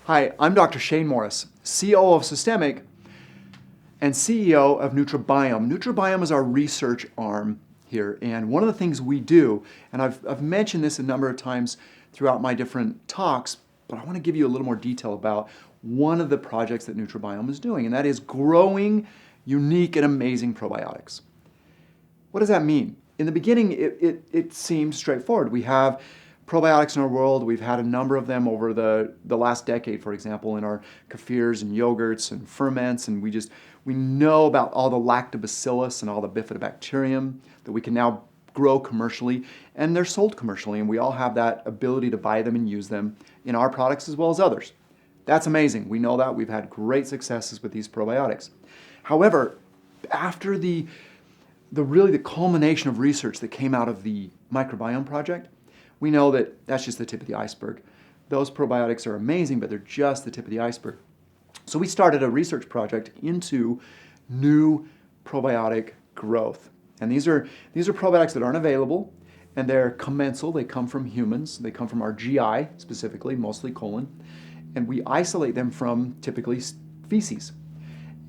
Hi, I'm Dr. Shayne Morris, COO of Systemic and CEO of Nutribiome. Nutribiome is our research arm here, and one of the things we do, and I've mentioned this a number of times throughout my different talks, but I want to give you a little more detail about one of the projects that Nutribiome is doing, and that is growing unique and amazing probiotics. What does that mean? In the beginning, it seemed straightforward. We have probiotics in our world. We've had a number of them over the last decade, for example, in our kefirs and yogurts and ferments, and we know about all the lactobacillus and all the bifidobacterium that we can now grow commercially, and they're sold commercially, and we all have that ability to buy them and use them in our products as well as others. That's amazing. We know that. We've had great successes with these probiotics. However, after the culmination of research that came out of the microbiome project, we know that that's just the tip of the iceberg. Those probiotics are amazing, but they're just the tip of the iceberg. So we started a research project into new probiotic growth. And these are probiotics that aren't available, and they're commensal. They come from humans. They come from our GI, specifically, mostly colon. And we isolate them from typically feces,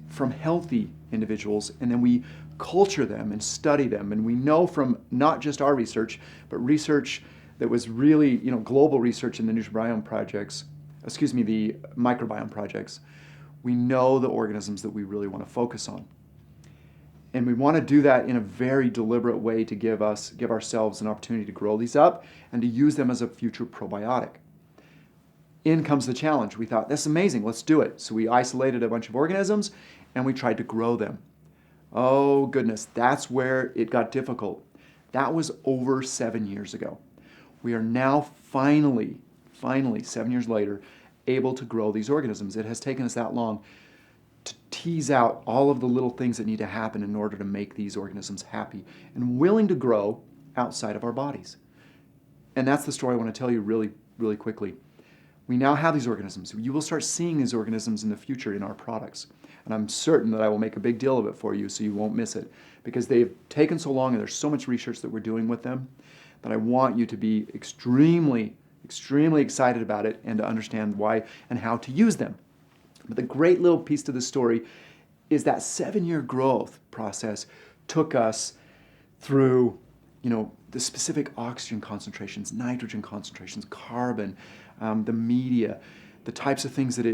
from healthy individuals, and then we culture them and study them. And we know from not just our research, but research that was really, global research in the Nutribiome projects, the microbiome projects, we know the organisms that we really want to focus on. And we want to do that in a very deliberate way to give ourselves an opportunity to grow these up and to use them as a future probiotic. In comes the challenge. We thought, that's amazing, let's do it. So we isolated a bunch of organisms and we tried to grow them. Oh goodness, that's where it got difficult. That was over 7 years ago. We are now finally, 7 years later, able to grow these organisms. It has taken us that long to tease out all of the little things that need to happen in order to make these organisms happy and willing to grow outside of our bodies. And that's the story I want to tell you really, really quickly. We now have these organisms. You will start seeing these organisms in the future in our products. And I'm certain that I will make a big deal of it for you so you won't miss it, because they've taken so long and there's so much research that we're doing with them that I want you to be extremely, extremely excited about it and to understand why and how to use them. But the great little piece to the story is that 7-year growth process took us through, the specific oxygen concentrations, nitrogen concentrations, carbon, the media, the types of things that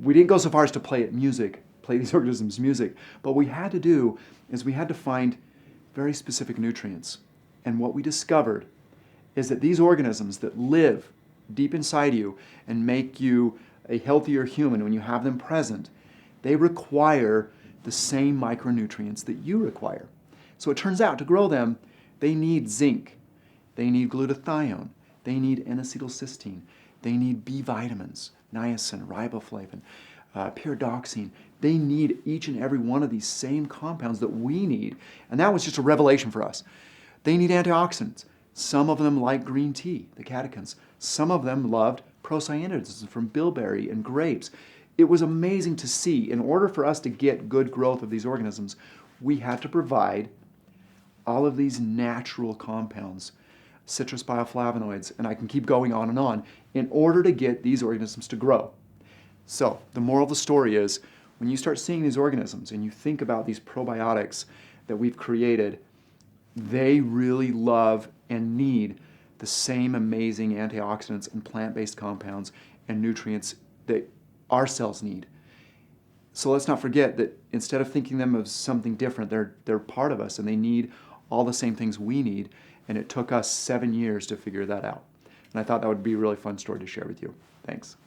we didn't go so far as to play these organisms music, but what we had to do is we had to find very specific nutrients. And what we discovered is that these organisms that live deep inside you and make you a healthier human when you have them present, they require the same micronutrients that you require. So it turns out to grow them, they need zinc, they need glutathione, they need N-acetylcysteine, they need B vitamins, niacin, riboflavin, pyridoxine. They need each and every one of these same compounds that we need. And that was just a revelation for us. They need antioxidants. Some of them like green tea, the catechins. Some of them loved procyanogens from bilberry and grapes. It was amazing to see. In order for us to get good growth of these organisms, we had to provide all of these natural compounds, citrus bioflavonoids, and I can keep going on, in order to get these organisms to grow. So the moral of the story is, when you start seeing these organisms and you think about these probiotics that we've created, they really love and need the same amazing antioxidants and plant-based compounds and nutrients that our cells need. So let's not forget that instead of thinking them as something different, they're part of us and they need all the same things we need, and it took us 7 years to figure that out. And I thought that would be a really fun story to share with you. Thanks.